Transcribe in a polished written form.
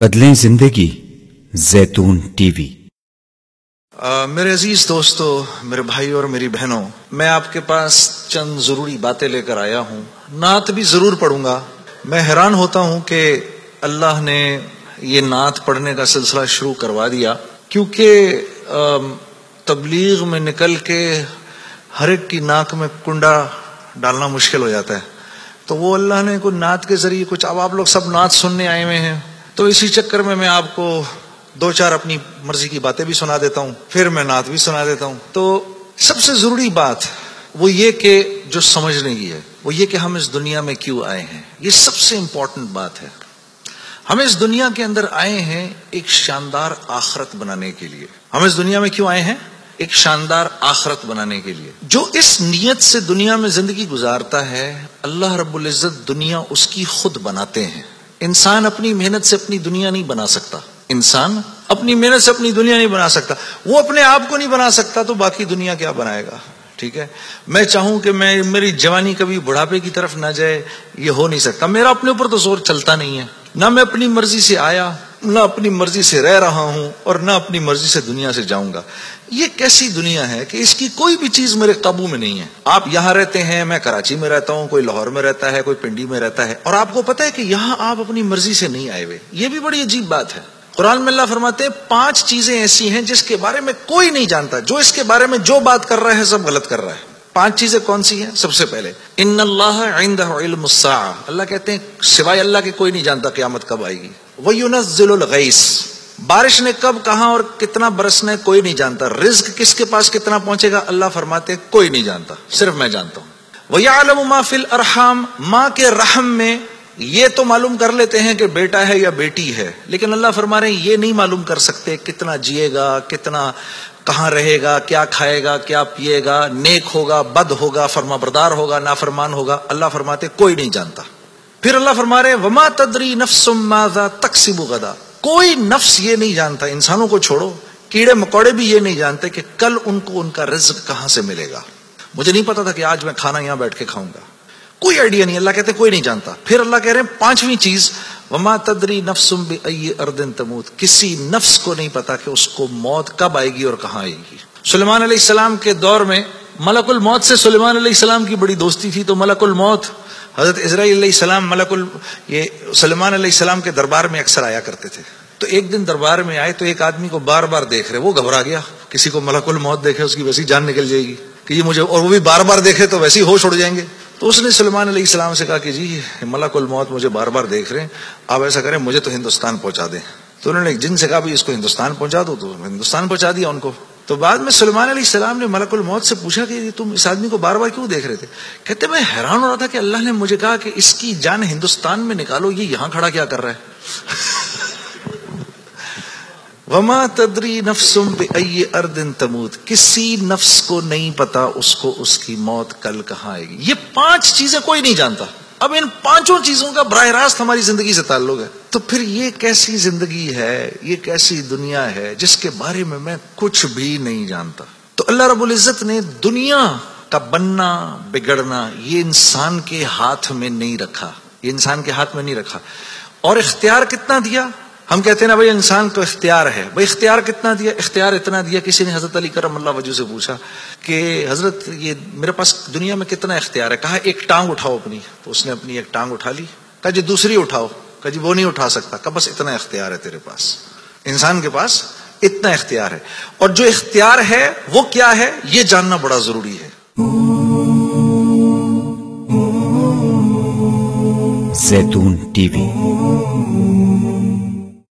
अदलें जिंदगी जैतून टीवी। मेरे अजीज दोस्तों, मेरे भाई और मेरी बहनों, मैं आपके पास चंद जरूरी बातें लेकर आया हूँ। नात भी जरूर पढ़ूंगा। मैं हैरान होता हूँ कि अल्लाह ने ये नात पढ़ने का सिलसिला शुरू करवा दिया, क्योंकि तबलीग में निकल के हर एक की नाक में कुंडा डालना मुश्किल हो जाता है। तो वो अल्लाह ने कोई नात के जरिए कुछ, अब आप लोग सब नात सुनने आए हुए हैं, तो इसी चक्कर में मैं आपको दो चार अपनी मर्जी की बातें भी सुना देता हूँ, फिर मैं नात भी सुना देता हूँ। तो सबसे जरूरी बात वो ये कि जो समझने की है वो ये कि हम इस दुनिया में क्यों आए हैं। ये सबसे इंपॉर्टेंट बात है। हम इस दुनिया के अंदर आए हैं एक शानदार आखिरत बनाने के लिए। हम इस दुनिया में क्यों आए हैं? एक शानदार आखिरत बनाने के लिए। जो इस नियत से दुनिया में जिंदगी गुजारता है, अल्लाह रब्बुल इज्जत दुनिया उसकी खुद बनाते हैं। इंसान अपनी मेहनत से अपनी दुनिया नहीं बना सकता। इंसान अपनी मेहनत से अपनी दुनिया नहीं बना सकता। वो अपने आप को नहीं बना सकता तो बाकी दुनिया क्या बनाएगा? ठीक है, मैं चाहूं कि मेरी जवानी कभी बुढ़ापे की तरफ ना जाए, ये हो नहीं सकता। मेरा अपने ऊपर तो जोर चलता नहीं है। ना मैं अपनी मर्जी से आया, ना अपनी मर्जी से रह रहा हूं, और ना अपनी मर्जी से दुनिया से जाऊंगा। ये कैसी दुनिया है कि इसकी कोई भी चीज मेरे काबू में नहीं है। आप यहां रहते हैं, मैं कराची में रहता हूं, कोई लाहौर में रहता है, कोई पिंडी में रहता है, और आपको पता है कि यहां आप अपनी मर्जी से नहीं आए हुए। ये भी बड़ी अजीब बात है। कुरान में अल्लाह फरमाते हैं 5 चीजें ऐसी हैं जिसके बारे में कोई नहीं जानता। जो इसके बारे में जो बात कर रहा है सब गलत कर रहा है। 5 चीजें कौन सी हैं? सबसे पहले, इन्नल्लाह इंदहु इल्मुस्साअ, अल्लाह कहते हैं सिवाय अल्लाह के कोई नहीं जानता क़यामत कब आएगी। वयुनज़्ज़िलुल गैस, बारिश ने कब, कहां और कितना बरसना है कोई नहीं जानता। रिज्क किसके पास कितना पहुंचेगा, अल्लाह फरमाते हैं कोई नहीं जानता, सिर्फ मैं जानता हूं। वयअलमु मा फिल अरहाम, मां के रहम में ये तो मालूम कर लेते हैं कि बेटा है या बेटी है, लेकिन अल्लाह फरमा रहे हैं ये नहीं मालूम कर सकते कितना जिएगा, कितना कहां रहेगा, क्या खाएगा, क्या पिएगा, नेक होगा, बद होगा, फरमाबरदार होगा, नाफरमान होगा। अल्लाह फरमाते कोई नहीं जानता। फिर अल्लाह फरमा रहे हैं वमा तदरी नफ्सुम माज़ा तक्सिबु गदा, कोई नफ्स ये नहीं जानता, इंसानों को छोड़ो, कीड़े मकोड़े भी ये नहीं जानते कि कल उनको उनका रिज्क कहां से मिलेगा। मुझे नहीं पता था कि आज मैं खाना यहां बैठ के खाऊंगा, कोई आइडिया नहीं। अल्लाह कहते कोई नहीं जानता। फिर अल्लाह कह रहे हैं 5वीं चीज, वमा तदरी नफ्सुम बिअय्यि अर्दिन तमूत, किसी नफ्स को नहीं पता कि उसको मौत कब आएगी और कहां आएगी। सुलेमान अलैहिस्सलाम के दौर में मलकुल मौत से सुलेमान अलैहिस्सलाम की बड़ी दोस्ती थी, तो मलकुल मौत हजरत इज़राइल अलैहिस्सलाम सुलेमान अलैहिस्सलाम के दरबार में अक्सर आया करते थे। तो एक दिन दरबार में आए तो एक आदमी को बार बार देख रहे, वो घबरा गया। किसी को मलकुल मौत देखे उसकी वैसी जान निकल जाएगी कि ये मुझे, और वो भी बार बार देखे तो वैसे ही होश उड़ जाएंगे। तो उसने सुलेमान अलैहिस्सलाम से कहा कि जी मलकुल मौत मुझे बार बार देख रहे हैं, आप ऐसा करें मुझे तो हिंदुस्तान पहुंचा दें। तो उन्होंने एक जिन से कहा भी इसको हिंदुस्तान पहुंचा दो, तो हिंदुस्तान पहुंचा दिया उनको। तो बाद में सुलेमान अलैहिस्सलाम ने मलकुल मौत से पूछा कि तुम इस आदमी को बार बार क्यों देख रहे थे? कहते मैं हैरान हो रहा था कि अल्लाह ने मुझे कहा कि इसकी जान हिंदुस्तान में निकालो, ये यहां खड़ा क्या कर रहा है? वमा तदरी नफ्सुम बिअय्यि अर्दिन तमूत, किसी नफ्स को नहीं पता उसको उसकी मौत कल कहां आएगी। ये 5 चीजें कोई नहीं जानता। अब इन 5 चीजों का बराह रास्त हमारी जिंदगी से ताल्लुक है। तो फिर ये कैसी जिंदगी है, ये कैसी दुनिया है जिसके बारे में मैं कुछ भी नहीं जानता। तो अल्लाह रब्बुल इज्जत ने दुनिया का बनना बिगड़ना ये इंसान के हाथ में नहीं रखा, ये इंसान के हाथ में नहीं रखा। और इख्तियार कितना दिया? हम कहते हैं ना भाई इंसान को इख्तियार है, भाई इख्तियार कितना दिया? इख्तियार इतना दिया, किसी ने हजरत अली करमल्लाहु वजहू से पूछा कि हजरत ये मेरे पास दुनिया में कितना इख्तियार है? कहा एक टांग उठाओ अपनी। तो उसने अपनी एक टांग उठा ली। कहा जी दूसरी उठाओ। कहा जी वो नहीं उठा सकता। कहा बस इतना इख्तियार है तेरे पास, इंसान के पास इतना इख्तियार है। और जो इख्तियार है वो क्या है ये जानना बड़ा जरूरी है। जैतून टीवी।